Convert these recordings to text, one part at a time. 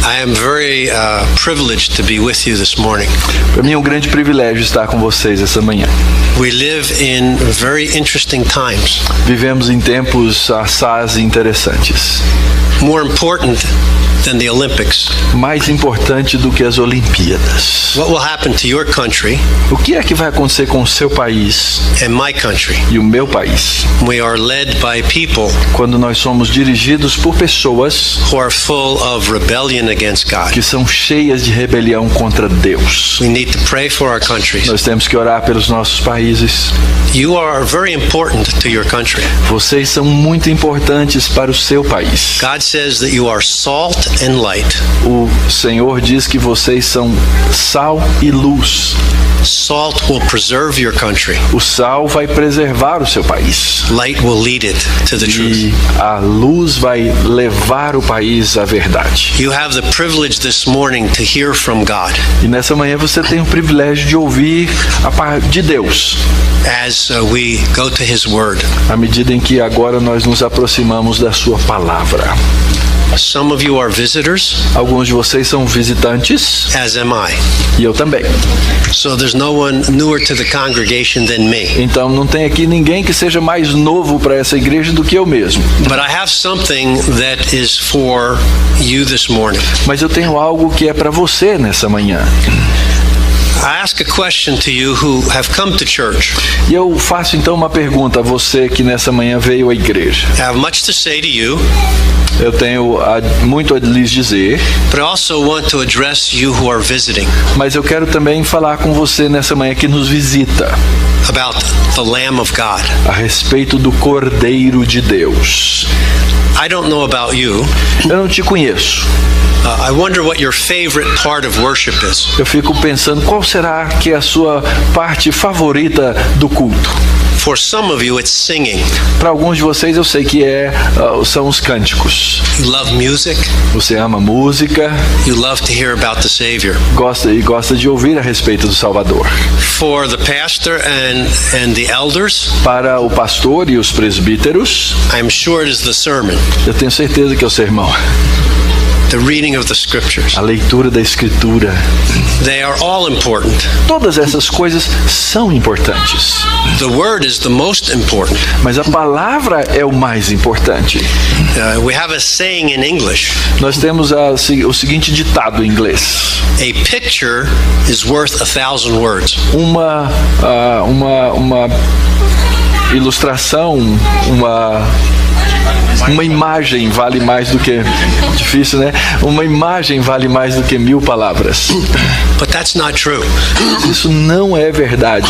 I am very privileged to be with you this morning. Para mim é um grande privilégio estar com vocês essa manhã. We live in very interesting times. Vivemos em tempos assaz e interessantes. More important than the Olympics. Mais importante do que as Olimpíadas. What will happen to your country? O que é que vai acontecer com o seu país and my country? E o meu país? We are led by people quando nós somos dirigidos por pessoas who are full of rebellion against God. Que são cheias de rebelião contra Deus. We need to pray for our countries. Nós temos que orar pelos nossos países. You are very important to your country. Vocês são muito importantes para o seu país. God says that you are salt and light. O Senhor diz que vocês são sal e luz. Salt will preserve your country. O sal vai preservar o seu país. Light will lead it to the truth. E a luz vai levar o país à verdade. You have the privilege this morning to hear from God. E nessa manhã você tem o privilégio de ouvir a parte de Deus. As we go to His Word. À medida em que agora nós nos aproximamos da sua palavra. Some of you are visitors. Alguns de vocês são visitantes. As am I. E eu também. So there's no one newer to the congregation than me. Então não tem aqui ninguém que seja mais novo para essa igreja do que eu mesmo. But I have something that is for you this morning. Mas eu tenho algo que é para você nessa manhã. I ask a question to you who have come to church. E eu faço então uma pergunta a você que nessa manhã veio à igreja. I have much to say to you. Eu tenho muito a lhes dizer. But I also want to address you who are visiting. Mas eu quero também falar com você nessa manhã que nos visita. About the Lamb of God. A respeito do Cordeiro de Deus. I don't know about you. Eu não te conheço. I wonder what your favorite part of worship is. Eu fico pensando qual será que é a sua parte favorita do culto. For some of you, it's singing. Para alguns de vocês eu sei que são os cânticos. You love music. Você ama música. You love to hear about the Savior. Gosta de ouvir a respeito do Salvador. For the pastor and the elders. Para o pastor e os presbíteros. I'm sure it is the sermon. Eu tenho certeza que é o sermão. The reading of the scriptures. A leitura da escritura. They are all important. Todas essas coisas são importantes. The word is the most important. Mas a palavra é o mais importante. We have a saying in English. Nós temos o seguinte ditado em inglês. A picture is worth 1,000 words. Uma ilustração, uma imagem vale mais do que... Difícil, né? Uma imagem vale mais do que 1000 palavras. But that's not true. Isso não é verdade.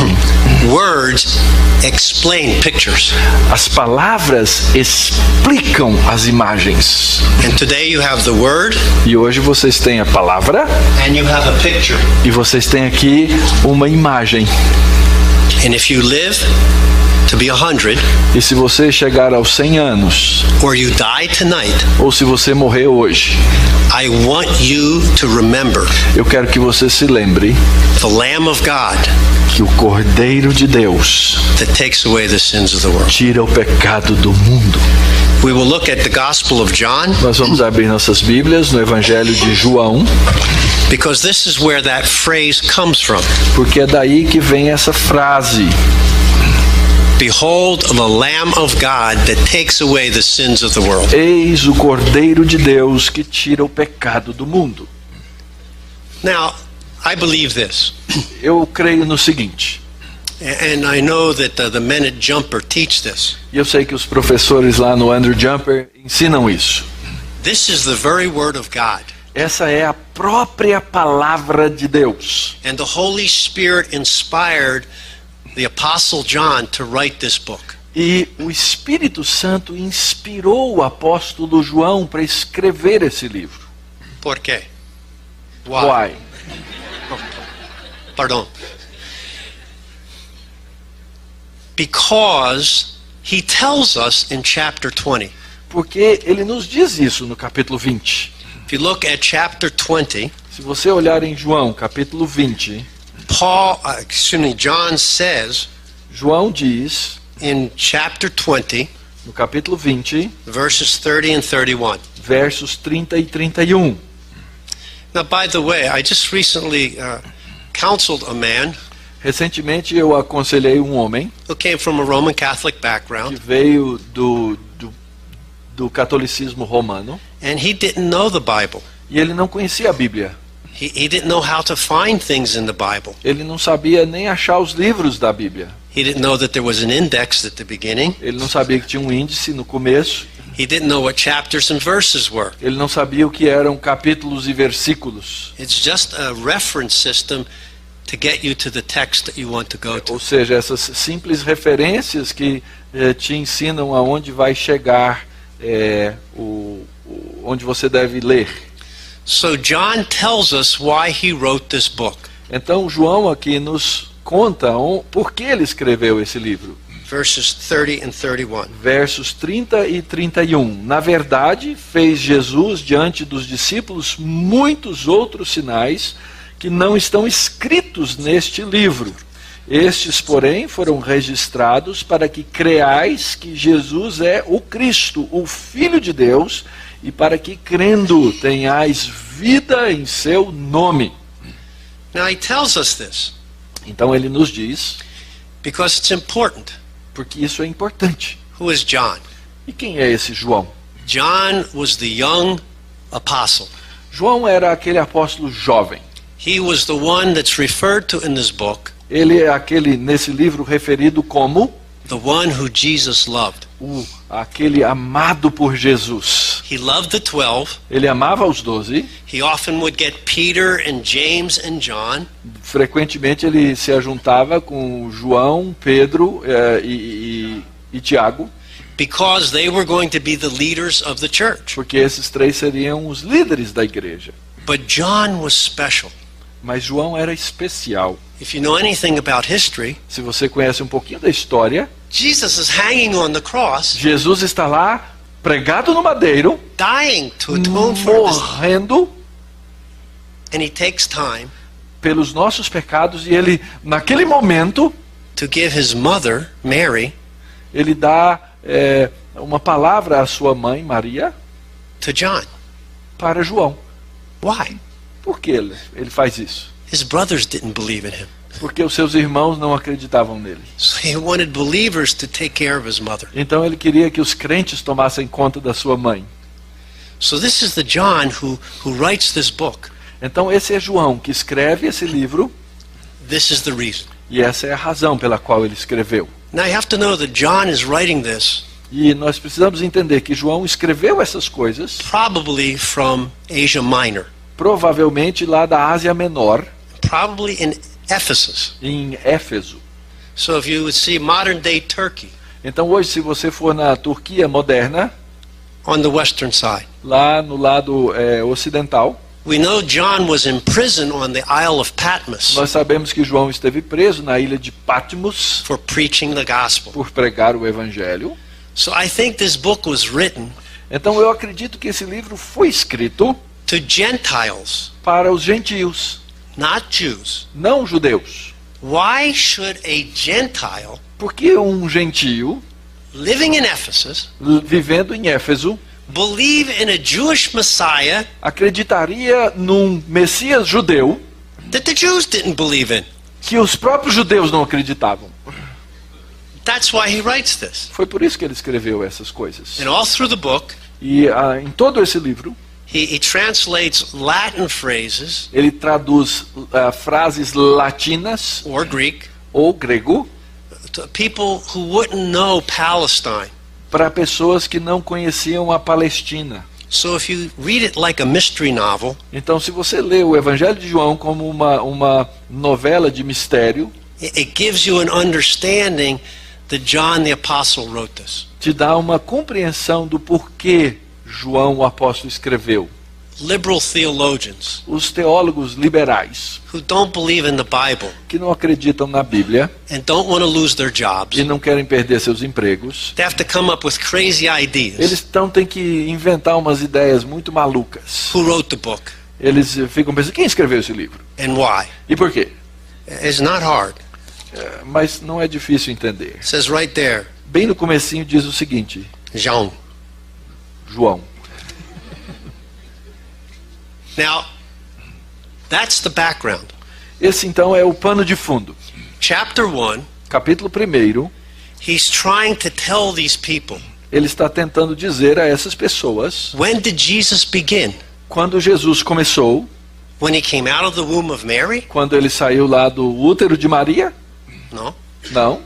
Words explain pictures. As palavras explicam as imagens. And today you have the word. E hoje vocês têm a palavra. And you have a picture. E vocês têm aqui uma imagem. And if you live to be 100, e se você chegar aos 100 anos, or you die tonight, ou se você morrer hoje, I want you to remember, eu quero que você se lembre, the Lamb of God, que o Cordeiro de Deus, that takes away the sins of the world, tira o pecado do mundo. We will look at the Gospel of John. Nós vamos abrir nossas Bíblias no Evangelho de João. Because this is where that phrase comes from. Porque é daí que vem essa frase. Behold the Lamb of God that takes away the sins of the world. Eis o Cordeiro de Deus que tira o pecado do mundo. Now, I believe this. Eu creio no seguinte. And I know that the men at Jumper teach this. E eu sei que os professores lá no Andrew Jumper ensinam isso. This is the very word of God. Essa é a própria palavra de Deus. And the Holy Spirit inspired the Apostle John to write this book. E o Espírito Santo inspirou o apóstolo João para escrever esse livro. Por quê? Why? Pardon. Because he tells us in chapter 20. Porque ele nos diz isso no capítulo 20. If you look at chapter 20, se você olhar em João, capítulo 20, John says, João diz, in chapter 20, no capítulo 20, verses 30 and 31. Versos 30 e 31. Now, by the way, I just recently counseled a man Recentemente eu aconselhei um homem who came from a Roman Catholic que background, veio do catolicismo romano and he didn't know the Bible. e ele não conhecia a Bíblia. He didn't know how to find things in the Bible. Ele não sabia nem achar os livros da Bíblia. He didn't know that there was an index at the beginning. Ele não sabia que tinha um índice no começo. He didn't know what chapters and verses were. Ele não sabia o que eram capítulos e versículos. It's just a reference system to get you to the text that you want to go to. Ou seja, essas simples referências que te ensinam aonde vai chegar, onde você deve ler. So John tells us why he wrote this book. Então João aqui nos conta por que ele escreveu esse livro. Verses 30 and 31. Versos 30 e 31. Na verdade, fez Jesus diante dos discípulos muitos outros sinais que não estão escritos neste livro. Estes, porém, foram registrados para que creais que Jesus é o Cristo, o Filho de Deus, e para que, crendo, tenhais vida em seu nome. Now he tells us this Então ele nos diz, because it's important. porque isso é importante. Who is John? E quem é esse João? John was the young apostle. João era aquele apóstolo jovem. He was the one that's referred to in this book, Ele é aquele nesse livro referido como the one who Jesus loved. aquele amado por Jesus. He loved the 12. Ele amava os 12. He often would get Peter and James and John Frequentemente ele se ajuntava com João, Pedro e Tiago, because they were going to be the leaders of the church. porque esses três seriam os líderes da igreja. But John was special. Mas João era especial. If you know anything about history, Se você conhece um pouquinho da história, Jesus is hanging on the cross, Jesus está lá pregado no madeiro, dying to atone for this, morrendo and he takes time pelos nossos pecados, e ele, naquele momento, to give his mother, Mary, ele dá uma palavra à sua mãe, Maria, to John. para João. Why? Por que ele faz isso? His brothers didn't believe in him. Porque os seus irmãos não acreditavam nele. So he wanted believers to take care of his mother. Então ele queria que os crentes tomassem conta da sua mãe. So this is the John who writes this book. Então esse é João que escreve esse livro, This is the reason. e essa é a razão pela qual ele escreveu. Now you have to know that John is writing this E nós precisamos entender que João escreveu essas coisas, probably from Asia Minor, provavelmente lá da Ásia Menor, probably in Ephesus. em Éfeso. So if you would see modern day Turkey Então hoje, se você for na Turquia moderna, on the western side, lá no lado ocidental, we know John was in prison on the Isle of Patmos nós sabemos que João esteve preso na ilha de Patmos for preaching the gospel. por pregar o evangelho. So I think this book was written Então eu acredito que esse livro foi escrito to Gentiles, para os gentios, not Jews. não judeus. Why should a Gentile Porque um gentio, living in Ephesus vivendo em Éfeso, believe in a Jewish Messiah acreditaria num Messias judeu that the Jews didn't believe in? que os próprios judeus não acreditavam? That's why he writes this. Foi por isso que ele escreveu essas coisas. And all through the book, E em todo esse livro, he translates Latin phrases ele traduz frases latinas or Greek ou grego to people who wouldn't know Palestine. para pessoas que não conheciam a Palestina. So if you read it like a mystery novel, Então, se você lê o Evangelho de João como uma novela de mistério, it gives you an understanding that John the Apostle wrote this. te dá uma compreensão do porquê João o apóstolo escreveu. Liberal theologians Os teólogos liberais, who don't believe in the Bible que não acreditam na Bíblia and don't want to lose their jobs, e não querem perder seus empregos, they have to come up with crazy ideas. eles têm que inventar umas ideias muito malucas. Who wrote the book Eles ficam pensando, quem escreveu esse livro? and why? E por quê? It's not hard. Mas não é difícil entender. It says right there, Bem no comecinho diz o seguinte, John. João. Now, That's the background. Esse então é o pano de fundo. Chapter 1, Capítulo 1, he's trying to tell these people, ele está tentando dizer a essas pessoas, when did Jesus begin? quando Jesus começou, When he came out of the womb of Mary? quando ele saiu lá do útero de Maria? No. Não.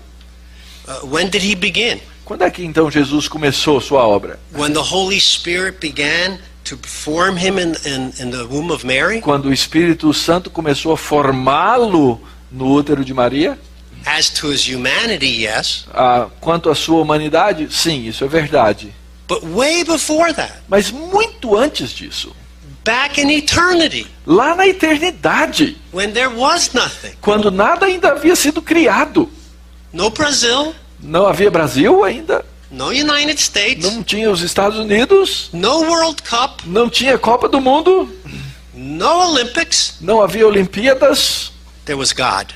When did he begin? Quando é que então Jesus começou sua obra? When the Holy Spirit began to form him in the womb of Mary? Quando o Espírito Santo começou a formá-lo no útero de Maria? As to his humanity, yes. Quanto à sua humanidade? Sim, isso é verdade. But way before that, Mas muito antes disso, back in eternity, lá na eternidade, when there was nothing, quando nada ainda havia sido criado, no Brazil, não havia Brasil ainda, no United States, não tinha os Estados Unidos, no World Cup, não tinha Copa do Mundo, no Olympics, não havia Olimpíadas, there was God.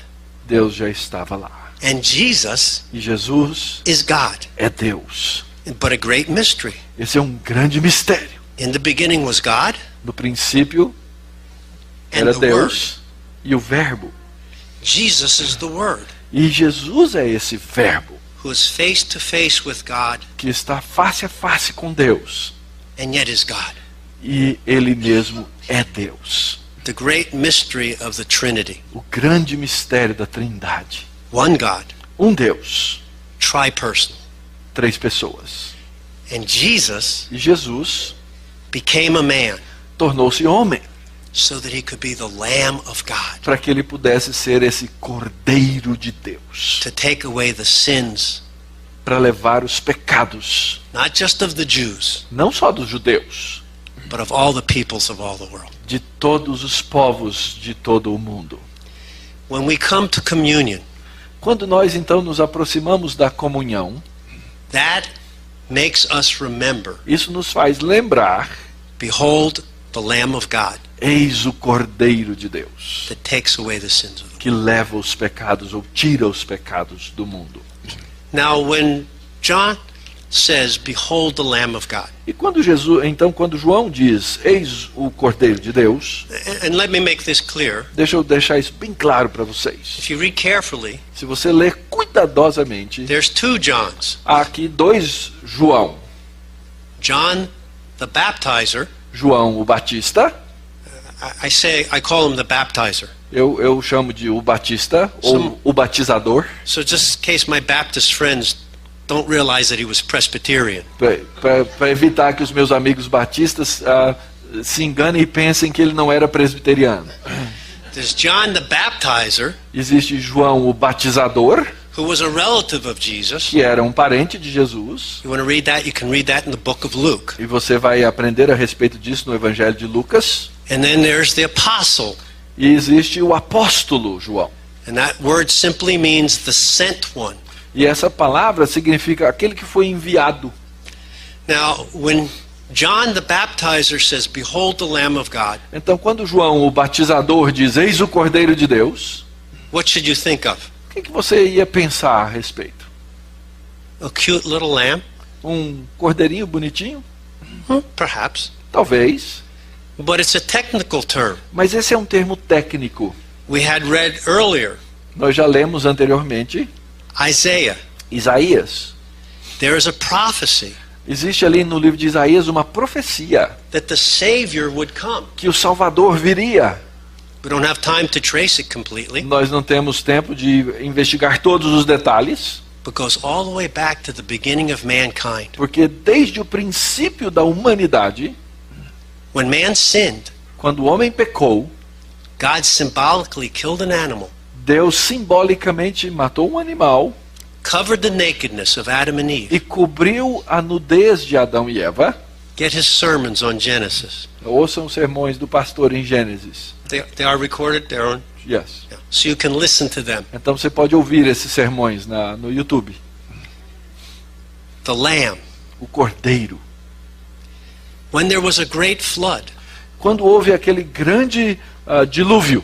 Deus já estava lá. And Jesus E Jesus is God. é Deus. But a great mystery. Esse é um grande mistério. In the beginning was God, No princípio and era the Word. Deus e o Verbo. Jesus is the Word, E Jesus é esse Verbo who is face to face with God, que está face a face com Deus. and yet is God. E Ele mesmo é Deus. The great mystery of the Trinity. O grande mistério da Trindade. One God, Um Deus, tripersonal. 3 pessoas. And Jesus E Jesus became a man tornou-se homem so that he could be the Lamb of God, para que ele pudesse ser esse Cordeiro de Deus, to take away the sins, para levar os pecados, not just of the Jews, não só dos judeus, but of all the peoples of all the world. de todos os povos de todo o mundo. When we come to communion, Quando nós então nos aproximamos da comunhão, that makes us remember, isso nos faz lembrar: behold the Lamb of God eis o Cordeiro de Deus, that takes away the sins of the world. que leva os pecados ou tira os pecados do mundo. Now when John says, behold the Lamb of God, E quando quando João diz, eis o Cordeiro de Deus, and let me make this clear, deixa eu deixar isso bem claro para vocês. if you read carefully, Se você ler cuidadosamente, there's 2 Johns. há aqui 2 João. John the baptizer, João o Batista, I call him the baptizer. eu chamo de o Batista, ou o batizador, So just in case my Baptist friends don't realize that he was Presbyterian. para evitar que os meus amigos batistas se enganem e pensem que ele não era presbiteriano. There's John the baptizer, Existe João o Batizador, who was a relative of Jesus. que era um parente de Jesus, You want to read that? You can read that in the book of Luke. e você vai aprender a respeito disso no Evangelho de Lucas. And then there's the apostle. E existe o apóstolo João. And that word simply means the sent one. E essa palavra significa aquele que foi enviado. Now, when John the baptizer says, behold the Lamb of God, Então, quando João o batizador diz, eis o Cordeiro de Deus, what should you think of? o que você ia pensar a respeito? A cute little lamb? Um cordeirinho bonitinho? Perhaps. Talvez. But it's a technical term. Mas esse é um termo técnico. We had read earlier, Nós já lemos anteriormente Isaiah. Isaías. There is a prophecy Existe ali no livro de Isaías uma profecia that the Savior would come. que o Salvador viria. We don't have time to trace it completely, Nós não temos tempo de investigar todos os detalhes, but goes all the way back to the beginning of mankind. porque desde o princípio da humanidade, When man sinned, quando o homem pecou, God symbolically killed an animal, Deus simbolicamente matou um animal covered the nakedness of Adam and Eve. e cobriu a nudez de Adão e Eva. Get his sermons on Genesis. Ouçam os sermões do pastor em Gênesis. They are recorded, they're on. Yes. Yeah. So you can listen to them. Então você pode ouvir esses sermões no YouTube. The Lamb. O Cordeiro. When there was a great flood, Quando houve aquele grande dilúvio,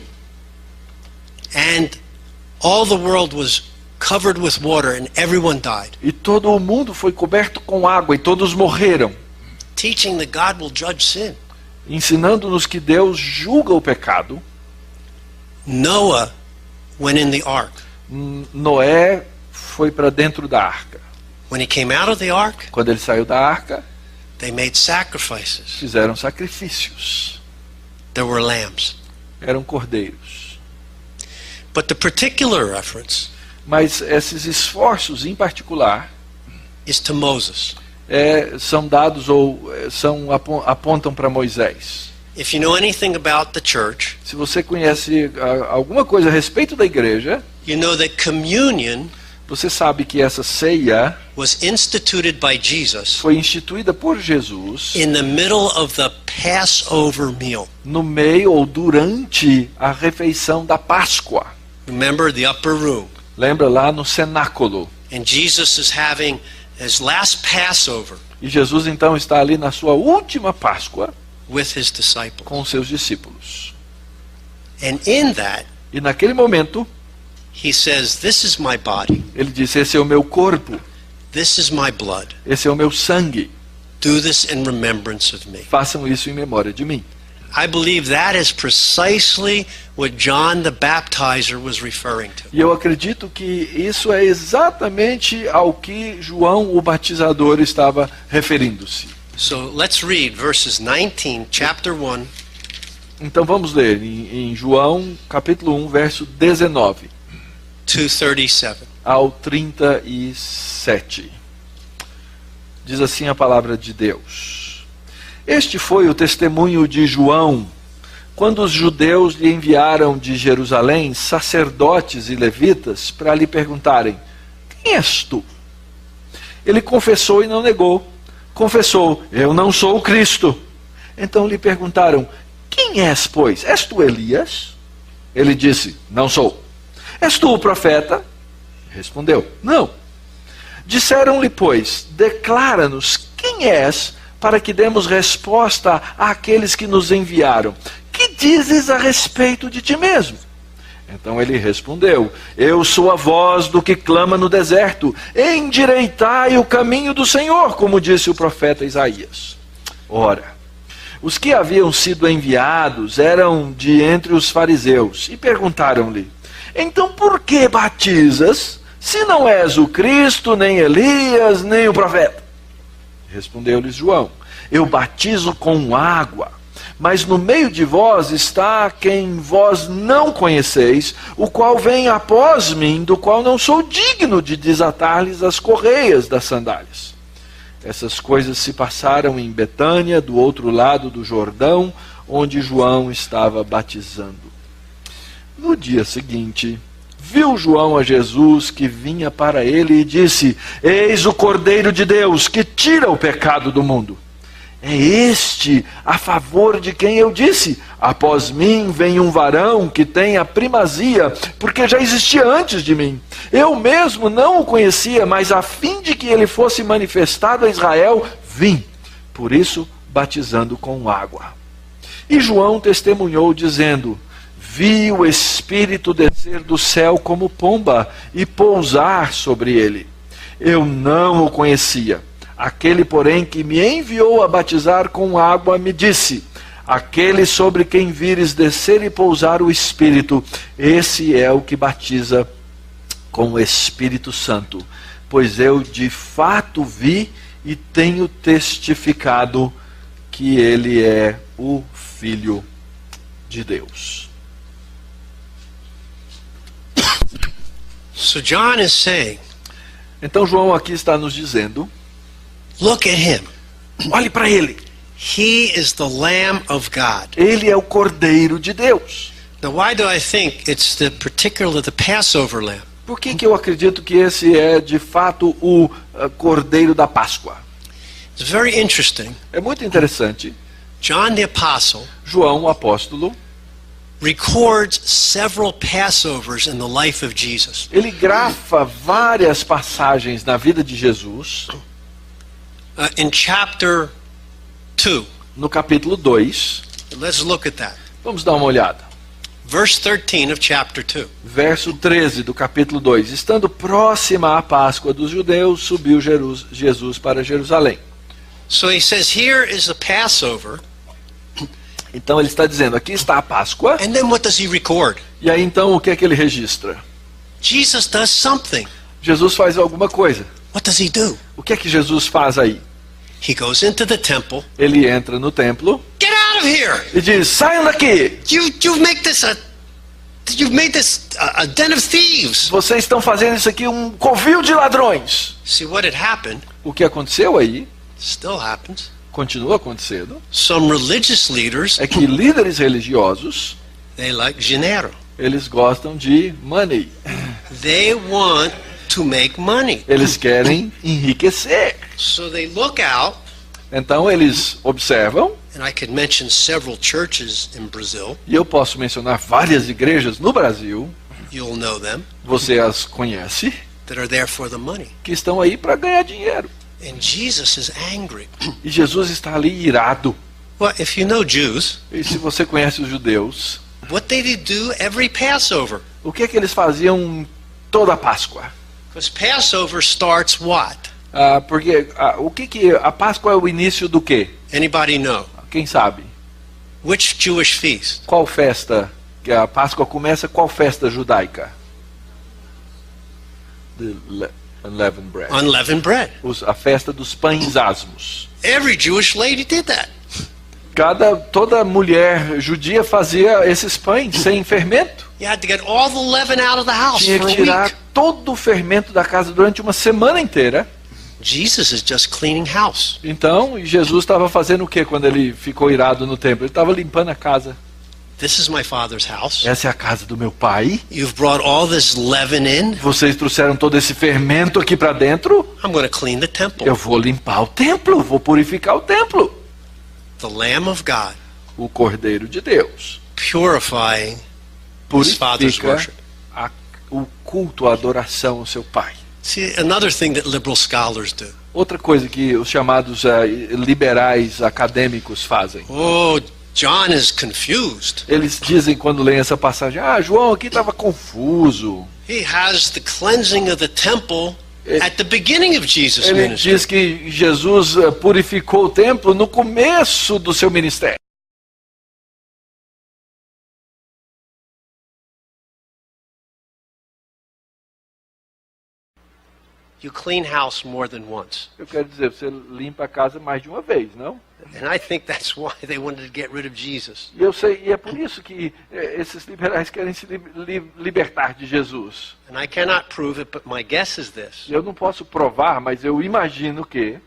and all the world was covered with water and everyone died, e todo o mundo foi coberto com água e todos morreram, teaching that God will judge sin. ensinando-nos que Deus julga o pecado. Noah went in the ark. Noé foi para dentro da arca. When he came out of the ark, Quando ele saiu da arca, they made sacrifices. fizeram sacrifícios. There were lambs. Eram cordeiros. But the particular reference Mas esses esforços em particular is to Moses. são dados ou apontam para Moisés. If you know anything about the church, Se você conhece alguma coisa a respeito da igreja, you know that communion você sabe que essa ceia was instituted by Jesus foi instituída por Jesus in the middle of the Passover meal. no meio ou durante a refeição da Páscoa. Remember the upper room. Lembra lá no cenáculo? And Jesus is having his last Passover E Jesus então está ali na sua última Páscoa with his disciples. com seus discípulos. And in that, E naquele momento, he says, "This is my body. ele disse: esse é o meu corpo, This is my blood. esse é o meu sangue. Do this in remembrance of me." Façam isso em memória de mim. I believe that is precisely what John the Baptizer was referring to. E eu acredito que isso é exatamente ao que João o Batizador estava referindo-se. So let's read verses 19, chapter 1, Então vamos ler em João capítulo 1, verso 19 to 37. ao 37. Diz assim a palavra de Deus. Este foi o testemunho de João, quando os judeus lhe enviaram de Jerusalém sacerdotes e levitas para lhe perguntarem: quem és tu? Ele confessou e não negou. Confessou: eu não sou o Cristo. Então lhe perguntaram: quem és, pois? És tu Elias? Ele disse: não sou. És tu o profeta? Respondeu: não. Disseram-lhe, pois: declara-nos quem és, para que demos resposta àqueles que nos enviaram. Que dizes a respeito de ti mesmo? Então ele respondeu: eu sou a voz do que clama no deserto, endireitai o caminho do Senhor, como disse o profeta Isaías. Ora, os que haviam sido enviados eram de entre os fariseus, e perguntaram-lhe: então por que batizas, se não és o Cristo, nem Elias, nem o profeta? Respondeu-lhes João: eu batizo com água, mas no meio de vós está quem vós não conheceis, o qual vem após mim, do qual não sou digno de desatar-lhes as correias das sandálias. Essas coisas se passaram em Betânia, do outro lado do Jordão, onde João estava batizando. No dia seguinte, viu João a Jesus que vinha para ele e disse: eis o Cordeiro de Deus que tira o pecado do mundo. É este a favor de quem eu disse: após mim vem um varão que tem a primazia, porque já existia antes de mim. Eu mesmo não o conhecia, mas a fim de que ele fosse manifestado a Israel, vim. Por isso, batizando com água. E João testemunhou, dizendo: vi o Espírito descer do céu como pomba e pousar sobre ele. Eu não o conhecia. Aquele, porém, que me enviou a batizar com água, me disse: aquele sobre quem vires descer e pousar o Espírito, esse é o que batiza com o Espírito Santo. Pois eu de fato vi e tenho testificado que ele é o Filho de Deus. So John is saying, Então João aqui está nos dizendo: look at him. olhe para ele. He is the Lamb of God. Ele é o Cordeiro de Deus. Now, why do I think it's particularly the Passover lamb? Por que eu acredito que esse é de fato o Cordeiro da Páscoa? It's very interesting. É muito interessante. John the Apostle João, o apóstolo, records several Passovers in the life of Jesus. ele grafa várias passagens na vida de Jesus. In chapter 2, No capítulo 2, let's look at that. vamos dar uma olhada. Verse 13 of chapter 2. Verso 13 do capítulo 2. Estando próxima à Páscoa dos judeus, subiu Jesus para Jerusalém. So he says, here is a Passover. Então ele está dizendo, aqui está a Páscoa. And then what does he record? E aí então o que é que ele registra? Jesus does something. Jesus faz alguma coisa. What does he do? O que é que Jesus faz aí? He goes into the temple. Ele entra no templo Get out of here! e diz, saiam daqui! You've made this a den of thieves. Vocês estão fazendo isso aqui um covil de ladrões. See what had happened O que aconteceu aí, still happens. continua acontecendo, Some religious leaders, é que líderes religiosos, they like dinero. eles gostam de money. They want to make money. Eles querem enriquecer. So they look out, Então eles observam, and I could mention several churches in Brazil. e eu posso mencionar várias igrejas no Brasil, You'll know them, você as conhece, that are there for the money. que estão aí para ganhar dinheiro. And Jesus is angry. E Jesus está ali irado. Well, if you know Jews, E se você conhece os judeus, what did they do every Passover? o que é que eles faziam toda a Páscoa? Because Passover starts what? Porque o que a Páscoa é o início do quê? Anybody know? Quem sabe? Which Jewish feast? Qual festa que a Páscoa começa? Qual festa judaica? Unleavened bread. Unleavened bread. A festa dos pães asmos. Every Jewish lady did that. Toda mulher judia fazia esses pães sem fermento. You had to get all the leaven out of the house Tinha for que a tirar week. todo o fermento da casa durante uma semana inteira. Jesus is just cleaning house. Então, Jesus estava fazendo o que quando ele ficou irado no templo? Ele estava limpando a casa. This is my Father's house. Essa é a casa do meu pai. You've brought all this leaven in. Vocês trouxeram todo esse fermento aqui para dentro. I'm going to clean the temple. Eu vou limpar o templo, vou purificar o templo. The Lamb of God O Cordeiro de Deus purifying his Father's purifica worship. o culto, a adoração ao seu pai. See, another thing that liberal scholars do. Outra coisa que os chamados liberais acadêmicos fazem. Oh, John is confused. Eles dizem quando leem essa passagem, João aqui estava confuso. He has the cleansing of the temple at the beginning of Jesus' Ele ministry. diz que Jesus purificou o templo no começo do seu ministério. You clean house more than once. Eu quero dizer, você limpa a casa mais de uma vez, não? And I think that's why they wanted to get rid of Jesus. E eu sei, e é por isso que esses liberais querem se libertar de Jesus. And I cannot prove it, but my guess is this. Eu não posso provar, mas eu imagino que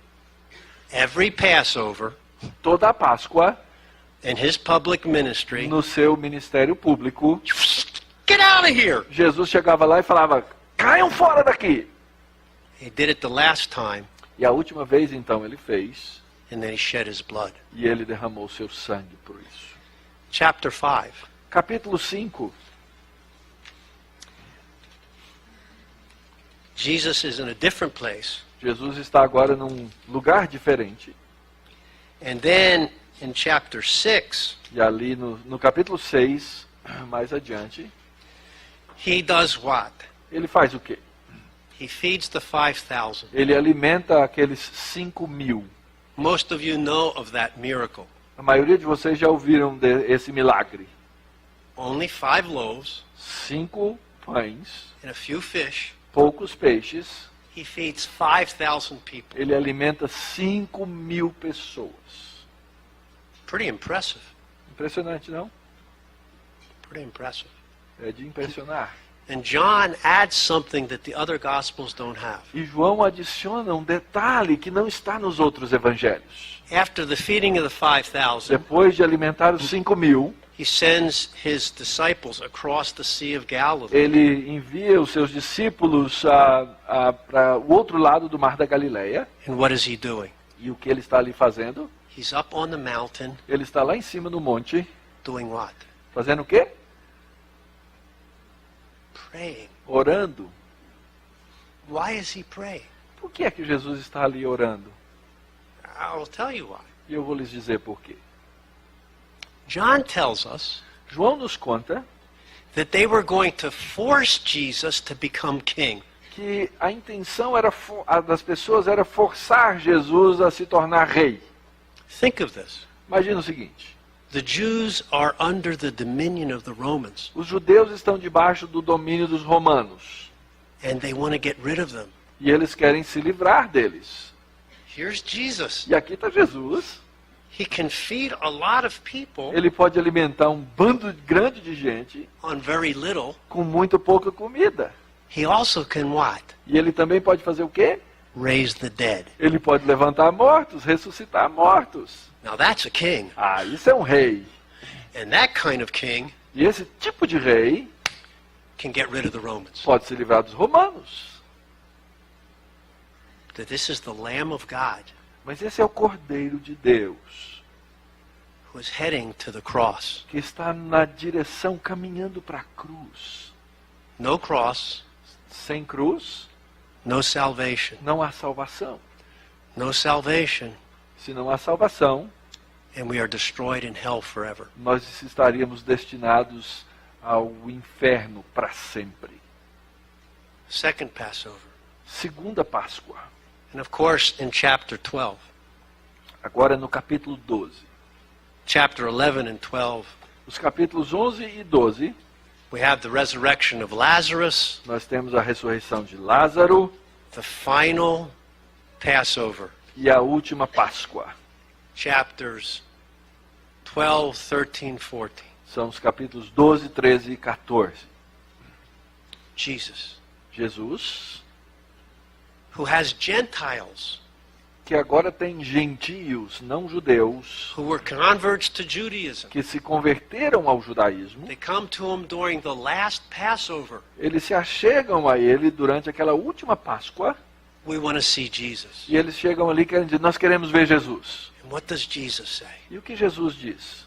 Every Passover toda a Páscoa, in his public ministry, no seu ministério público, get out of here! Jesus chegava lá e falava, caiam fora daqui! He did it the last time, E a última vez, então, ele fez, and then he shed his blood. e ele derramou seu sangue por isso. Chapter 5. Capítulo 5. Jesus is in a different place. Jesus está agora num lugar diferente. And then in chapter 6, E ali no capítulo 6, mais adiante, he does what? ele faz o quê? He feeds the 5,000. Ele alimenta aqueles 5.000. Most of you know of that miracle. A maioria de vocês já ouviram desse milagre. Only 5 loaves 5 pães, and a few fish. poucos peixes. He feeds 5,000 people. Ele alimenta 5.000 pessoas. Pretty impressive. Impressionante, não? Pretty impressive. É de impressionar. And John adds something that the other gospels don't have. E João adiciona um detalhe que não está nos outros evangelhos. After the feeding of the 5,000, Depois de alimentar os 5.000, he sends his disciples across the Sea of Galilee. ele envia os seus discípulos para o outro lado do Mar da Galileia. And what is he doing? E o que ele está ali fazendo? He's up on the mountain Ele está lá em cima no monte, doing what? fazendo o quê? Praying. Orando. Why is he praying? Por que é que Jesus está ali orando? I'll tell you why. E eu vou lhes dizer por quê. John tells us João nos conta that they were going to force Jesus to become king. que a intenção das pessoas era forçar Jesus a se tornar rei. Think of this. Imagina o seguinte. The Jews are under the dominion of the Romans, Os judeus estão debaixo do domínio dos romanos. and they want to get rid of them. E eles querem se livrar deles. Here's Jesus. E aqui está Jesus. He can feed a lot of people Ele pode alimentar um bando grande de gente on very little. com muito pouca comida. He also can what? E ele também pode fazer o quê? Raise the dead. Ele pode levantar mortos, ressuscitar mortos. Now that's a king. Ah, isso é um rei. And that kind of king E esse tipo de rei can get rid of the Romans. pode se livrar dos romanos. That this is the Lamb of God Mas esse é o Cordeiro de Deus, who is heading to the cross. que está na direção, caminhando para a cruz. No cross, Sem cruz, no salvation. não há salvação. No salvation, Se não há salvação, and we are destroyed in hell forever. nós estaríamos destinados ao inferno para sempre. Second Passover. Segunda Páscoa. And of course, in chapter 12, Agora no capítulo 12. chapter 11 and 12, Os capítulos 11 e 12, we have the resurrection of Lazarus, nós temos a ressurreição de Lázaro the final Passover. e a última Páscoa. Chapters 12, 13, 14. São os capítulos 12, 13 e 14. Jesus, Jesus, who has Gentiles que agora tem gentios, não judeus, who were converts to Judaism. que se converteram ao judaísmo, They come to him during the last Passover. eles se achegam a ele durante aquela última Páscoa, We want to see Jesus. e eles chegam ali e querem dizer, nós queremos ver Jesus. And what does Jesus say? E o que Jesus diz?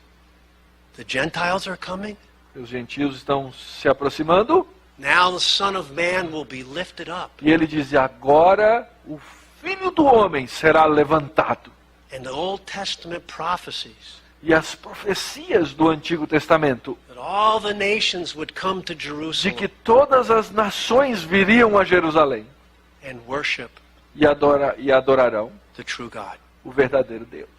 The Gentiles are coming. Os gentios estão se aproximando, Now the Son of Man will be lifted up, e ele diz, agora o Filho do Homem será levantado. and the Old Testament prophecies E as profecias do Antigo Testamento, that all the nations would come to de Jerusalem que todas as nações viriam a Jerusalém and worship e adorarão the true God. o verdadeiro Deus.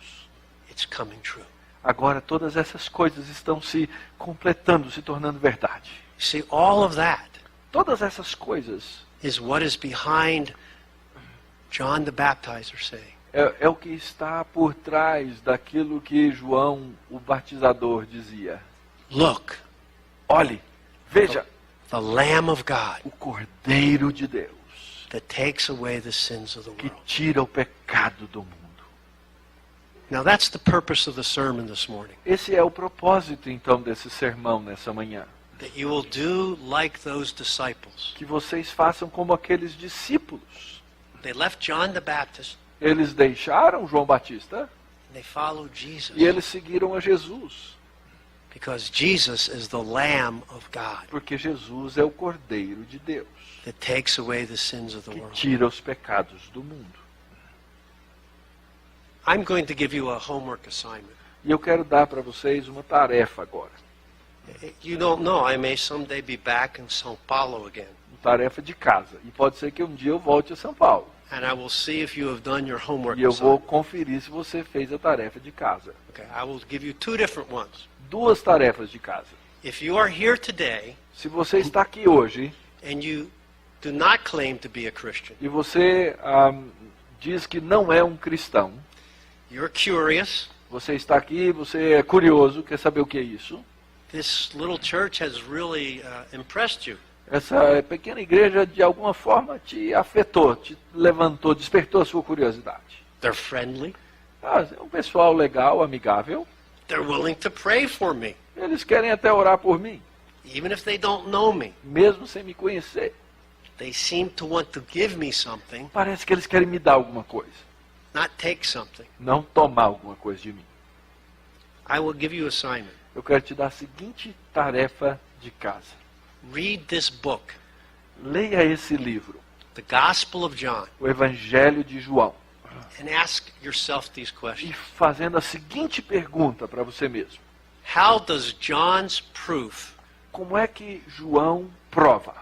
It's coming true. Agora todas essas coisas estão se completando, se tornando verdade. You see, all of that Todas essas coisas is what is behind John the Baptizer saying, é o que está por trás daquilo que João, o batizador, dizia. look, Olhe, veja, the Lamb of God o Cordeiro de Deus, that takes away the sins of the que world. tira o pecado do mundo. Now that's the purpose of the sermon this morning. Esse é o propósito, então, desse sermão nessa manhã. That you will do like those disciples. Que vocês façam como aqueles discípulos. They left John the Baptist Eles deixaram João Batista and they followed Jesus. e eles seguiram a Jesus. Because Jesus is the Lamb of God Porque Jesus é o Cordeiro de Deus, that takes away the sins of the que world. tira os pecados do mundo. I'm going to give you a homework assignment. E eu quero dar para vocês uma tarefa agora. You don't know, I may someday be back in São Paulo again. Uma tarefa de casa. E pode ser que um dia eu volte a São Paulo. And I will see if you have done your homework E eu vou assignment. conferir se você fez a tarefa de casa. Okay, I will give you two different ones. Duas tarefas de casa. If you are here today Se você está aqui hoje and you do not claim to be a Christian, e você diz que não é um cristão, you're curious, você está aqui, você é curioso, quer saber o que é isso? this little church has really impressed you. Essa pequena igreja, de alguma forma, te afetou, te levantou, despertou a sua curiosidade. They're friendly. É um pessoal legal, amigável. They're willing to pray for me, Eles querem até orar por mim, even if they don't know me. mesmo sem me conhecer. They seem to want to give me something, Parece que eles querem me dar alguma coisa, not take something. não tomar alguma coisa de mim. I will give you assignment. Eu quero te dar a seguinte tarefa de casa. Read this book, Leia esse livro, the Gospel of John, o Evangelho de João, and ask yourself these e questions. fazendo a seguinte pergunta para você mesmo. How does John's proof, Como é que João prova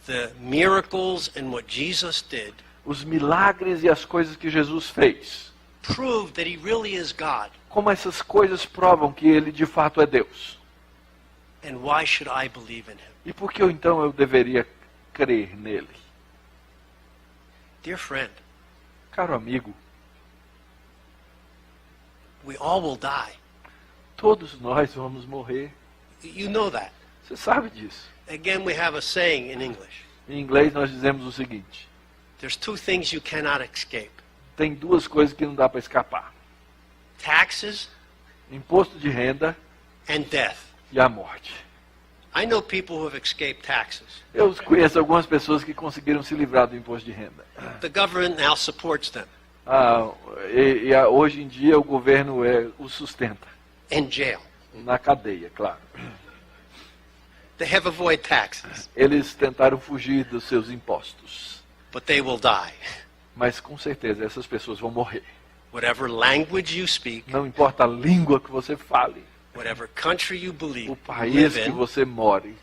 the miracles and what Jesus did, os milagres e as coisas que Jesus fez? prove that he really is God? Como essas coisas provam que ele de fato é Deus? And why should I believe in him? E por que então eu deveria crer nele? Dear friend, Caro amigo, we all will die. todos nós vamos morrer. You know that. Você sabe disso. Again, we have a saying in English. Em inglês nós dizemos o seguinte: There's two things you cannot escape. tem duas coisas que não dá para escapar: Taxes imposto de renda and death. e a morte. I know people who have escaped taxes. Eu conheço algumas pessoas que conseguiram se livrar do imposto de renda. The government now supports them Hoje em dia o governo o sustenta. in jail. Na cadeia, claro. They have avoided taxes, Eles tentaram fugir dos seus impostos. but they will die. Mas com certeza essas pessoas vão morrer. Whatever language you speak, Não importa a língua que você fale, whatever country you believe, o país live que in, você more,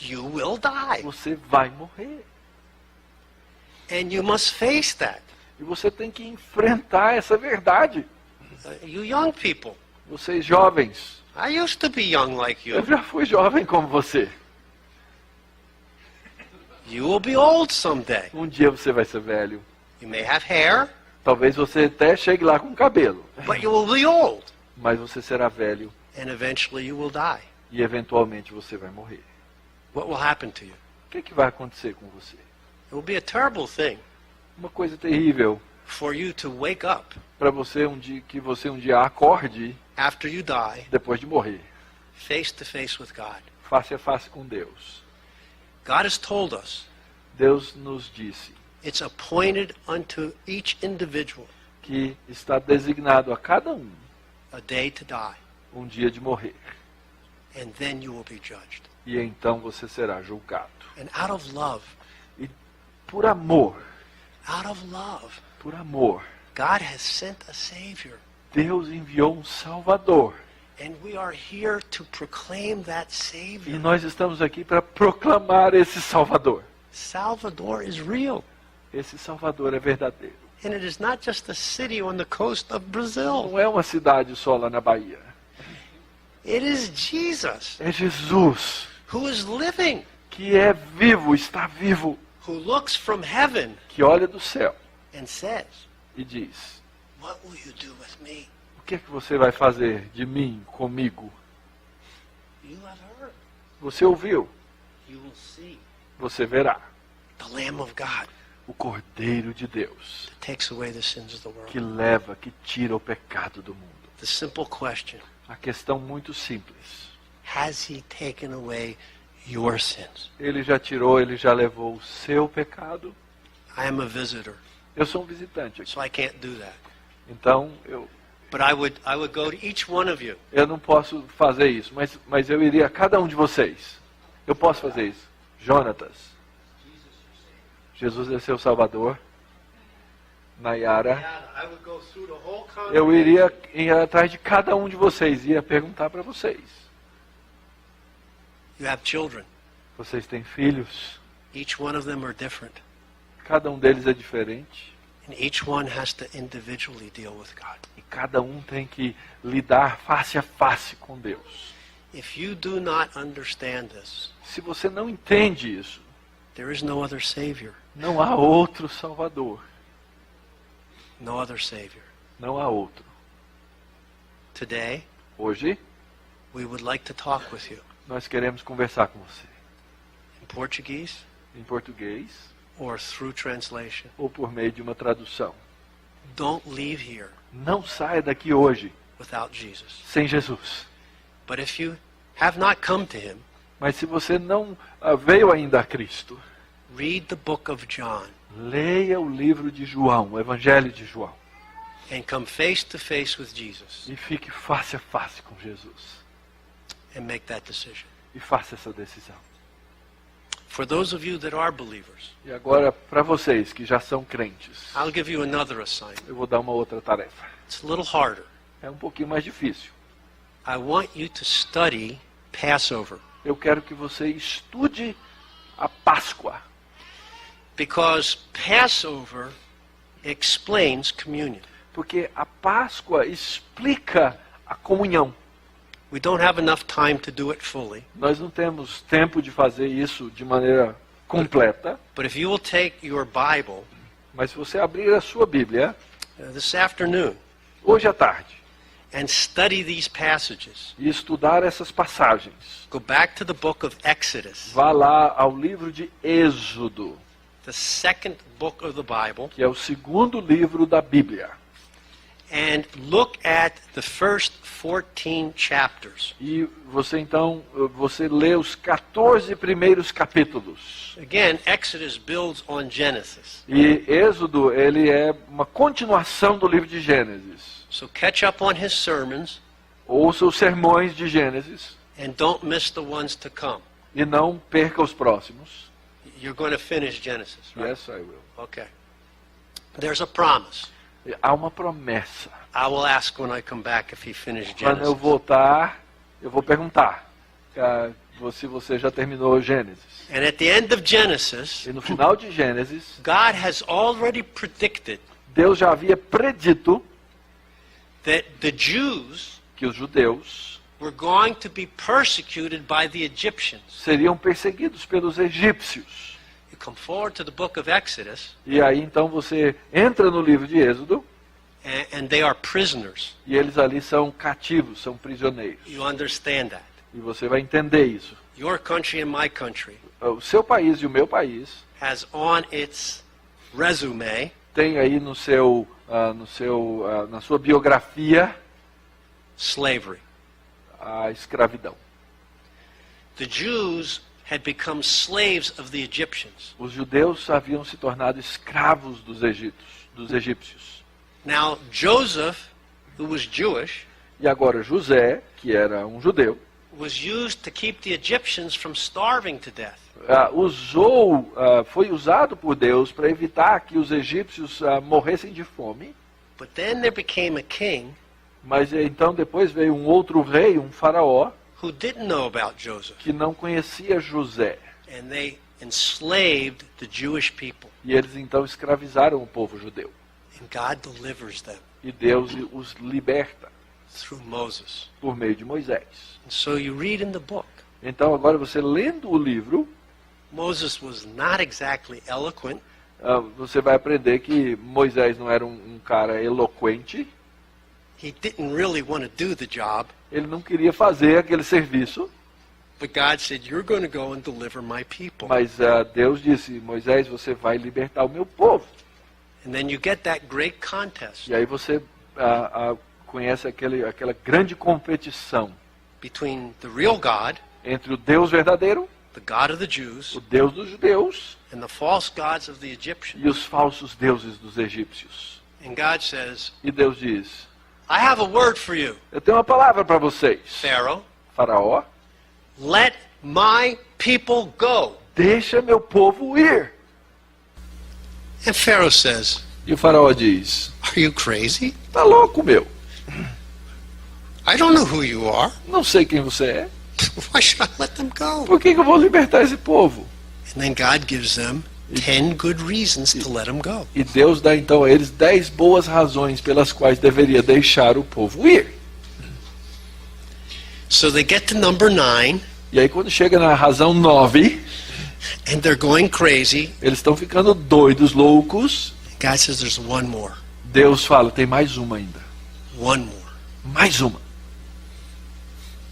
you will die. você vai morrer. And you must face that. E você tem que enfrentar essa verdade. You young people, Vocês jovens, I used to be young like eu you. já fui jovem como você. You will be old someday. Um dia você vai ser velho. You may have hair, Talvez você até chegue lá com cabelo. but you will be old. Mas você será velho And eventually you will die. e eventualmente você vai morrer. What will happen to you? O que vai acontecer com você? It will be a terrible thing Uma coisa terrível for you to wake up para você que você um dia acorde after you die, depois de morrer, face to face with God. face a face com Deus. God has told us Deus nos disse it's appointed unto each individual que está designado a cada um a day to die, um dia de morrer. and then you will be judged. E então você será julgado. And out of love, Por amor, por amor, God has sent a Savior. Deus enviou um Salvador. And we are here to proclaim that E Savior. nós estamos aqui para proclamar esse Salvador. Salvador is real. Esse Salvador é verdadeiro. And it is not just a city on the coast of Brazil. Não é uma cidade só lá na Bahia. It is Jesus É Jesus who is living, que é vivo, está vivo, who looks from heaven que olha do céu and says, e diz: what will you do with me? o que é que você vai fazer de mim, comigo? You have heard. Você ouviu, You will see você verá. the Lamb of God O Cordeiro de Deus, that takes away the sins of the world. que leva, que tira o pecado do mundo. The simple question, A questão muito simples. has he taken away your sins? Ele já tirou, ele já levou o seu pecado. I am a visitor, Eu sou um visitante aqui. so I can't do that. Então, eu But I would go to each one of you não posso fazer isso, mas eu iria a cada um de vocês. Eu posso fazer isso. Jonatas, Jesus é seu Salvador. Nayara, I would go through the whole eu congregation. iria ir atrás de cada um de vocês, ia perguntar para vocês. You have children. Vocês têm filhos? Each one of them are different. Cada um deles é diferente. And each one has to individually deal with God. E cada um tem que lidar face a face com Deus. If you do not understand this, Se você não entende isso, there is no other Savior. não há outro Salvador. No other Savior. Não há outro. Today, Hoje, we would like to talk with you nós queremos conversar com você. in Portuguese Em português or through translation. ou por meio de uma tradução. Don't leave here Não saia daqui hoje without Jesus. sem Jesus. But if you have not come to Him, Mas se você não veio ainda a Cristo, read the book of John leia o livro de João, o Evangelho de João. and come face to face with Jesus E fique face a face com Jesus. and make that decision. E faça essa decisão. For those of you that are believers, E agora, para vocês que já são crentes, I'll give you another assignment. eu vou dar uma outra tarefa. It's a little harder. É um pouquinho mais difícil. I want you to study Passover Eu quero que você estude a Páscoa. because Passover explains communion. Porque a Páscoa explica a comunhão. We don't have enough time to do it fully. Nós não temos tempo de fazer isso de maneira completa, But if you will take your Bible mas se você abrir a sua Bíblia, this afternoon hoje à tarde, and study these passages, e estudar essas passagens, go back to the book of Exodus, vá lá ao livro de Êxodo, the second book of the Bible, que é o segundo livro da Bíblia, and look at the first 14 chapters. e você lê os 14 primeiros capítulos. Again, Exodus builds on Genesis. E Êxodo, ele é uma continuação do livro de Gênesis. So catch up on his sermons Ouça os sermões de Gênesis and don't miss the ones to come. e não perca os próximos. You're going to finish Genesis, right? Yes, I will. Okay. There's a promise. E há uma promessa. I will ask when I come back if he finished Quando eu Genesis. voltar, eu vou perguntar se você já terminou Gênesis. And at the end of Genesis, E no final de Gênesis, God has already predicted Deus já havia predito that the Jews que os judeus were going to be persecuted by the Egyptians. seriam perseguidos pelos egípcios. You come forward to the book of Exodus, E aí então você entra no livro de Êxodo and they are prisoners. e eles ali são cativos, são prisioneiros. You understand that. E você vai entender isso. Your country and my country O seu país e o meu país has on its resume tem aí na sua biografia slavery. a escravidão. The Jews had become slaves of the Egyptians. Os judeus haviam se tornado escravos dos egípcios. Now, Joseph, who was Jewish, E agora José, que era um judeu, was used to keep the Egyptians from starving to death. foi usado por Deus para evitar que os egípcios morressem de fome. But then there became a king Mas então depois veio um outro rei, um faraó, who didn't know about Joseph, que não conhecia José. and they enslaved the Jewish people. E eles então escravizaram o povo judeu. And God delivers them E Deus os liberta through Moses. por meio de Moisés. And so you read in the book, Então agora você lendo o livro, Moses was not exactly eloquent. você vai aprender que Moisés não era um cara eloquente. He didn't really want to do the job, Ele não queria fazer aquele serviço. but God said, "You're going to go and deliver my people." Mas Deus disse, Moisés, você vai libertar o meu povo. And then you get that great contest E aí você conhece aquela grande competição between the real God, entre o Deus verdadeiro, the God of the Jews, o Deus dos judeus, and the false gods of the Egyptians. e os falsos deuses dos egípcios. And God says, E Deus diz, "I have a word for you, eu tenho uma palavra para vocês. Pharaoh. Faraó, Let my people go." deixa meu povo ir. And Pharaoh says, E o faraó diz, "Are you crazy? tá louco, meu. I don't know who you are. Não sei quem você é. Why should I let them go?" Por que eu vou libertar esse povo? And then God gives them 10 good reasons to let them go. E Deus dá então a eles 10 boas razões pelas quais deveria deixar o povo ir. So they get to number 9, E aí quando chega na razão 9, and they're going crazy. eles estão ficando doidos, loucos. God says there's one more. Deus fala, tem mais uma ainda. One more. Mais uma.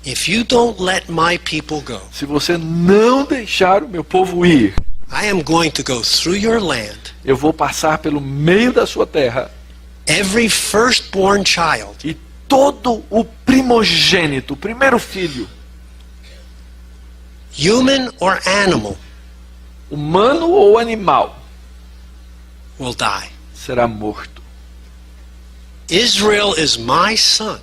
If you don't let my people go, Se você não deixar o meu povo ir, I am going to go through your land. eu vou passar pelo meio da sua terra Every firstborn child, e todo o primogênito, o primeiro filho, human or animal, humano ou animal, will die. será morto. Israel is my son,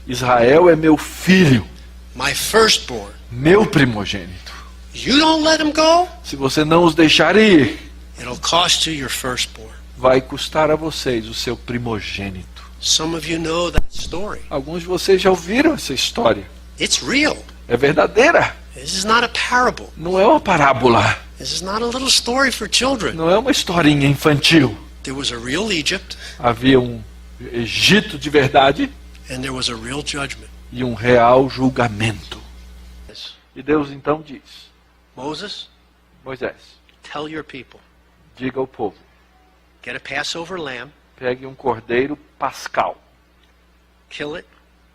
Israel é meu filho, my firstborn. meu primogênito. You don't let him go, Se você não os deixar ir, it'll cost you your firstborn. vai custar a vocês o seu primogênito. Some of you know that story. Alguns de vocês já ouviram essa história. It's real. É verdadeira. This is not a parable. Não é uma parábola. This is not a little story for children. Não é uma historinha infantil. There was a real Egypt, Havia um Egito de verdade and there was a real judgment. e um real julgamento. Yes. E Deus então diz: Moses, Moisés, tell your people, diga ao povo, get a Passover lamb, pegue um cordeiro pascal, kill it,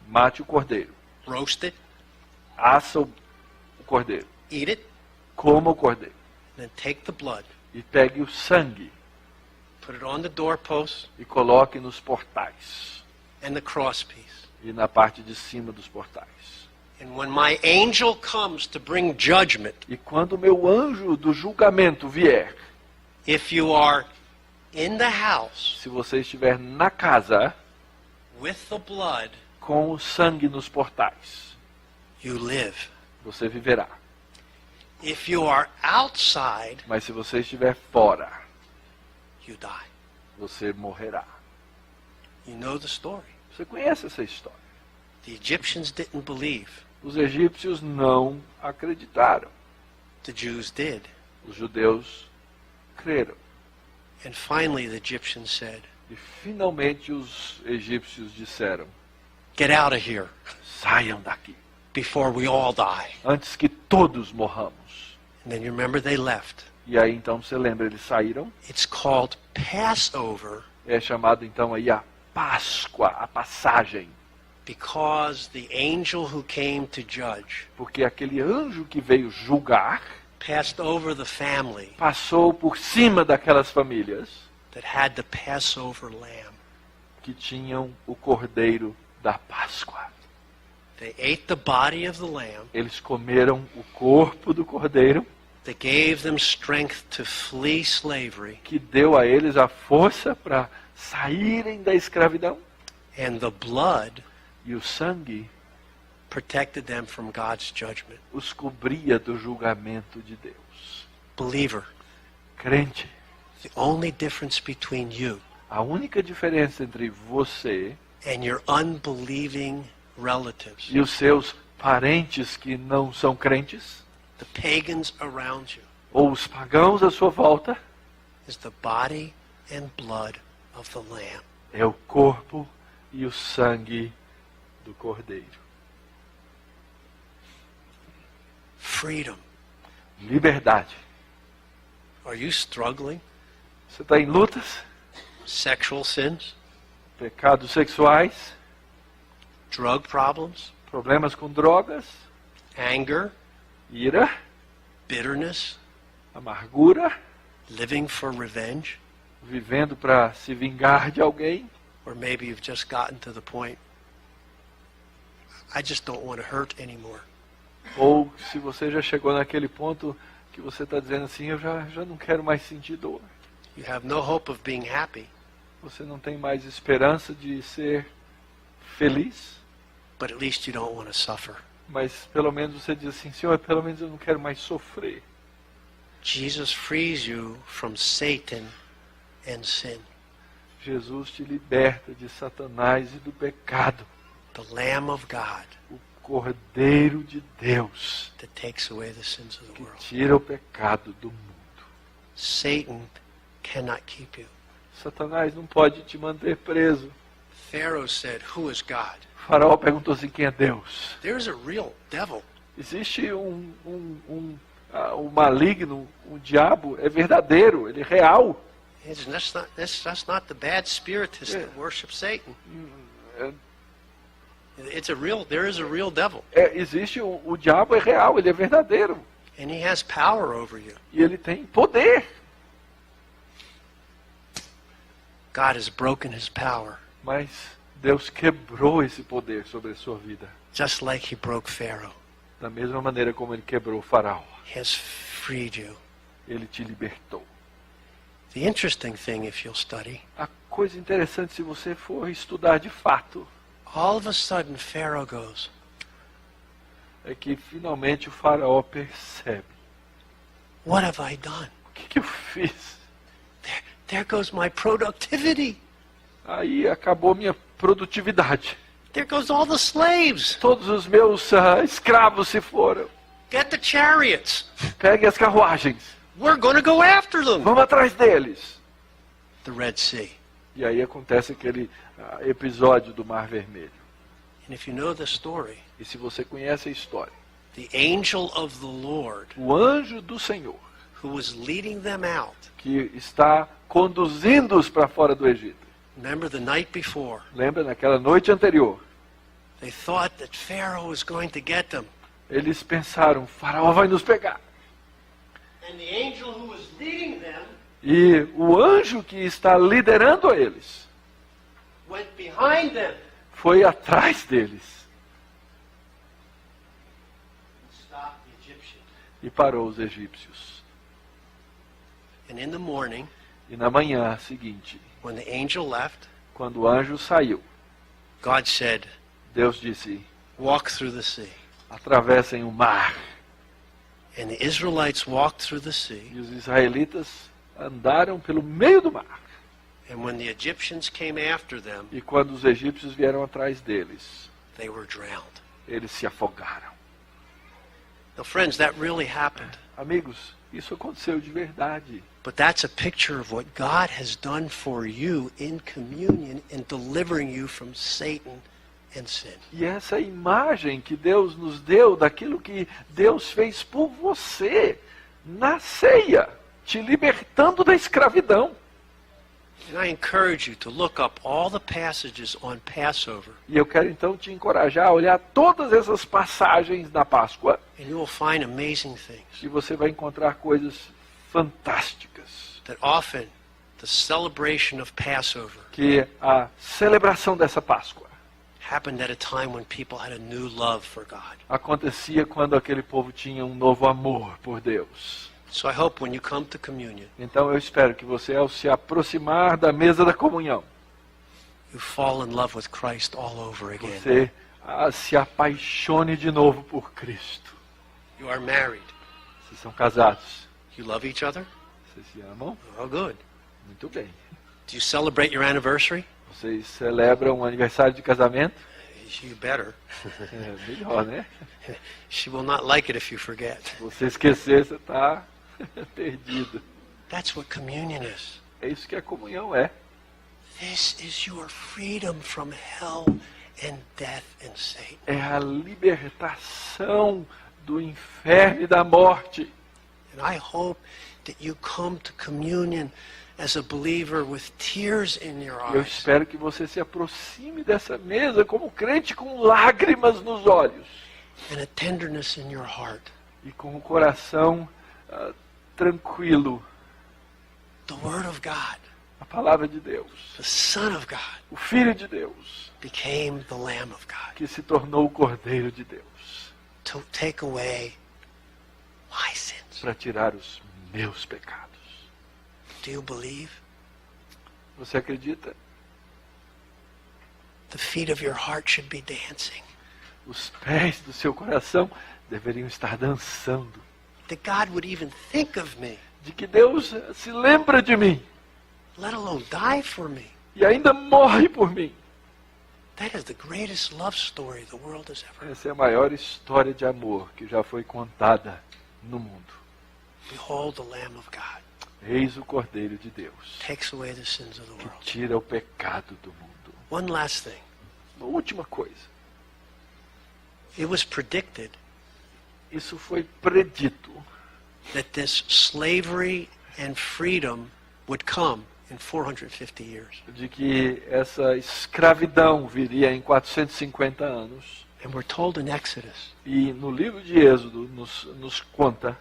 mate o cordeiro, roast it, assa o cordeiro, eat it, coma o cordeiro, then take the blood, e pegue o sangue put it on the doorpost e coloque nos portais and the crosspiece. e na parte de cima dos portais. And when my angel comes to bring judgment, E quando o meu anjo do julgamento vier, if you are in the house se você estiver na casa with the blood, com o sangue nos portais, you live. você viverá. If you are outside, Mas se você estiver fora, you die. você morrerá. You know the story. Você conhece essa história. The Egyptians didn't believe. Os egípcios não acreditaram. The Jews did. Os judeus creram. And finally the Egyptians said, E finalmente os egípcios disseram: get out of here saiam daqui, before we all die. antes que todos morramos. And then you remember they left. E aí então você lembra, eles saíram. It's called Passover É chamado então aí a Páscoa, a passagem. because the angel who came to judge Porque aquele anjo que veio julgar passed over the family passou por cima daquelas famílias that had the Passover lamb. que tinham o cordeiro da Páscoa. They ate the body of the lamb Eles comeram o corpo do cordeiro, that gave them strength to flee slavery, que deu a eles a força para saírem da escravidão. and the blood E o sangue protected them from God's judgment. os cobria do julgamento de Deus. Believer, Crente, the only difference between you a única diferença entre você and your unbelieving relatives, e os seus parentes que não são crentes, the pagans around you, ou os pagãos à sua volta, is the body and blood of the Lamb. é o corpo e o sangue do cordeiro. Freedom. Liberdade. Are you struggling? Você está em lutas, Sexual sins? pecados sexuais, Drug problems? problemas com drogas, Anger? ira, Bitterness? amargura, Living for revenge? vivendo para se vingar de alguém, Or maybe you've just gotten to the point, I just don't want to hurt anymore. ou se você já chegou naquele ponto que você está dizendo assim, eu já não quero mais sentir dor. You have no hope of being happy, Você não tem mais esperança de ser feliz, but at least you don't want to suffer. mas pelo menos você diz assim, Senhor, pelo menos eu não quero mais sofrer. Jesus frees you from Satan and sin. Jesus te liberta de Satanás e do pecado. The Lamb of God O Cordeiro de Deus that takes away the sins of the que world. tira o pecado do mundo. Satan cannot keep you. Satanás não pode te manter preso. Pharaoh said, who is God? O faraó perguntou assim, quem é Deus? There's a real devil. Existe o maligno, o diabo, é verdadeiro, ele é real. That's not the bad spiritist that worships Satan. There is a real devil. Existe o diabo, é real, ele é verdadeiro. And he has power over you. E ele tem poder. God has broken his power, Mas Deus quebrou esse poder sobre a sua vida. just like he broke Pharaoh. Da mesma maneira como ele quebrou o faraó. He has freed you. Ele te libertou. The interesting thing, if you'll study, A coisa interessante, se você for estudar de fato, all of a sudden Pharaoh goes, é que finalmente o faraó percebe. what have I done? O que eu fiz? There goes my productivity. Aí acabou minha produtividade. There goes all the slaves. Todos os meus escravos se foram. Get the chariots. Pegue as carruagens. We're going to go after them. Vamos atrás deles. The Red Sea. E aí acontece aquele episódio do Mar Vermelho. And if you know the story, E se você conhece a história, the angel of the Lord, o anjo do Senhor, who was leading them out, que está conduzindo-os para fora do Egito. remember the night before, Lembra, naquela noite anterior, they thought that Pharaoh was going to get them. eles pensaram, o faraó vai nos pegar. And the angel who was leading them E o anjo que está liderando eles went behind them foi atrás deles and stopped the Egyptians. e parou os egípcios. And in the morning, E na manhã seguinte, when the angel left, quando o anjo saiu, God said, Deus disse, walk through the sea. atravessem o mar. And the Israelites walked through the sea. E os israelitas andaram pelo meio do mar. And when the Egyptians came after them, E quando os egípcios vieram atrás deles, they were drowned. eles se afogaram. Now, friends, that really happened. Amigos, isso aconteceu de verdade. But that's a picture of what God has done for you in communion in delivering you from Satan and sin. E essa imagem que Deus nos deu daquilo que Deus fez por você na ceia, te libertando da escravidão. And I encourage you to look up all the passages on Passover, E eu quero então te encorajar a olhar todas essas passagens da Páscoa and you will find amazing things. e você vai encontrar coisas fantásticas. That often the celebration of Passover Que a celebração dessa Páscoa happened at a time when people had a new love for God. acontecia quando aquele povo tinha um novo amor por Deus. So I hope when you come to communion, Então eu espero que você, ao se aproximar da mesa da comunhão, you fall in love with Christ all over again. você se apaixone de novo por Cristo. You are married. Vocês são casados. You love each other? Vocês se amam? Oh, good. Muito bem. Do you celebrate your anniversary? Vocês celebram um aniversário de casamento? You better. É melhor, né? She will not like it if you forget. Se você esquecer, você está perdido. That's what communion is. É isso que a comunhão é. This is your freedom from hell and death and Satan. É a libertação do inferno e da morte. And I hope that you come to communion as a believer with tears in your Eu eyes. espero que você se aproxime dessa mesa como crente com lágrimas nos olhos And a tenderness in your heart. e com o coração tranquilo. The Word of God, A palavra de Deus, the Son of God, o Filho de Deus, became the Lamb of God que se tornou o Cordeiro de Deus to take away my sins. para tirar os meus pecados. Do you believe? Você acredita? The feet of your heart should be dancing. Os pés do seu coração deveriam estar dançando. That God would even think of me, De que Deus se lembra de mim let alone die for me. e ainda morre por mim. That is the greatest love story the world has ever. Essa é a maior história de amor que já foi contada no mundo. Behold the Lamb of God, Eis o Cordeiro de Deus, takes away the sins of the que world. tira o pecado do mundo. One last thing. Uma última coisa. It was predicted Isso foi predito, that this slavery and freedom would come in 450 years. de que essa escravidão viria em 450 anos. And we're told in Exodus, E no livro de Êxodo nos conta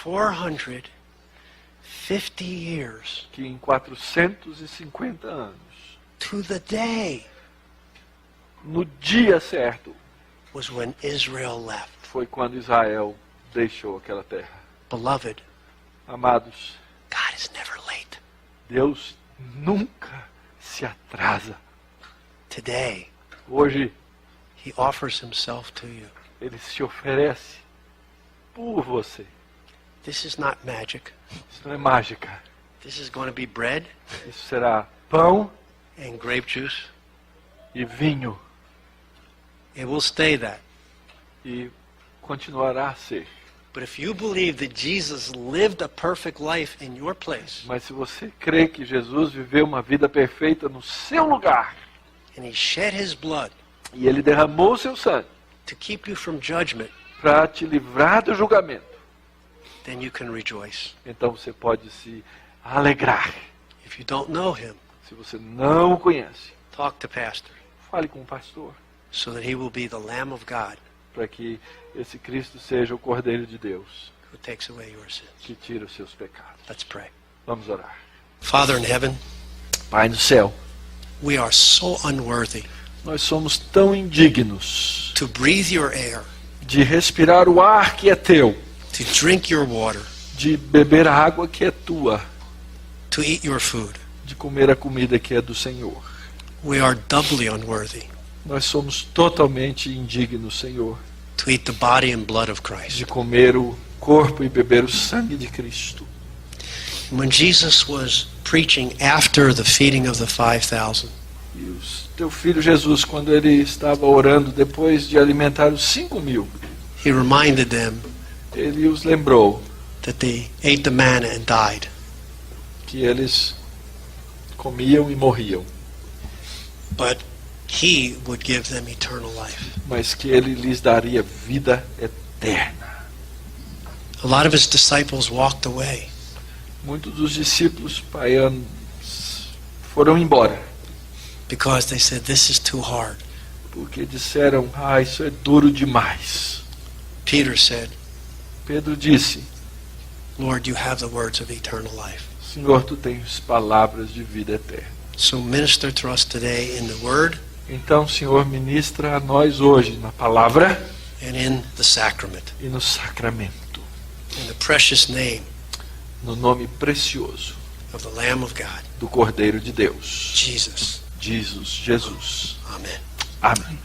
450 years que em 450 anos, to the day no dia certo, was when Israel left. foi quando Israel deixou aquela terra. Beloved, Amados, God is never late. Deus nunca se atrasa. Today, Hoje, He offers Himself to you. Ele se oferece por você. This is not magic. Isso não é mágica. This is going to be bread Isso será pão and grape juice. e vinho. It will stay that. E continuará a ser. But if you believe that Jesus lived a perfect life in your place, Mas se você crê que Jesus viveu uma vida perfeita no seu lugar, and he shed his blood e ele derramou o seu sangue to keep you from judgment, para te livrar do julgamento, then you can rejoice. então você pode se alegrar. If you don't know him, Se você não o conhece, talk to pastor fale com o pastor, so that he will be the Lamb of God para que esse Cristo seja o Cordeiro de Deus, who takes away your sins. que tira os seus pecados. Let's pray. Vamos orar. Father in heaven, Pai no céu, we are so unworthy nós somos tão indignos to breathe your air, de respirar o ar que é teu, to drink your water, de beber a água que é tua, to eat your food. de comer a comida que é do Senhor. We are doubly unworthy Nós somos totalmente indignos, Senhor, to eat the body and blood of Christ. de comer o corpo e beber o sangue de Cristo. When Jesus was preaching after the feeding of the 5,000, E o teu filho Jesus, quando ele estava orando depois de alimentar os 5.000, he reminded them ele os lembrou that they ate the manna and died. que eles comiam e morriam, But he would give them eternal life. mas que ele lhes daria vida eterna. A lot of his disciples walked away Muitos dos discípulos paianos foram embora, because they said, this is too hard. porque disseram, isso é duro demais. Peter said, Pedro disse, Lord, you have the words of eternal life. Senhor, tu tens palavras de vida eterna. So minister to us today in the word Então, Senhor, ministra a nós hoje na palavra and in the sacrament. e no sacramento, In the precious name no nome precioso of the Lamb of God, do Cordeiro de Deus, Jesus. Jesus. Amen. Amém.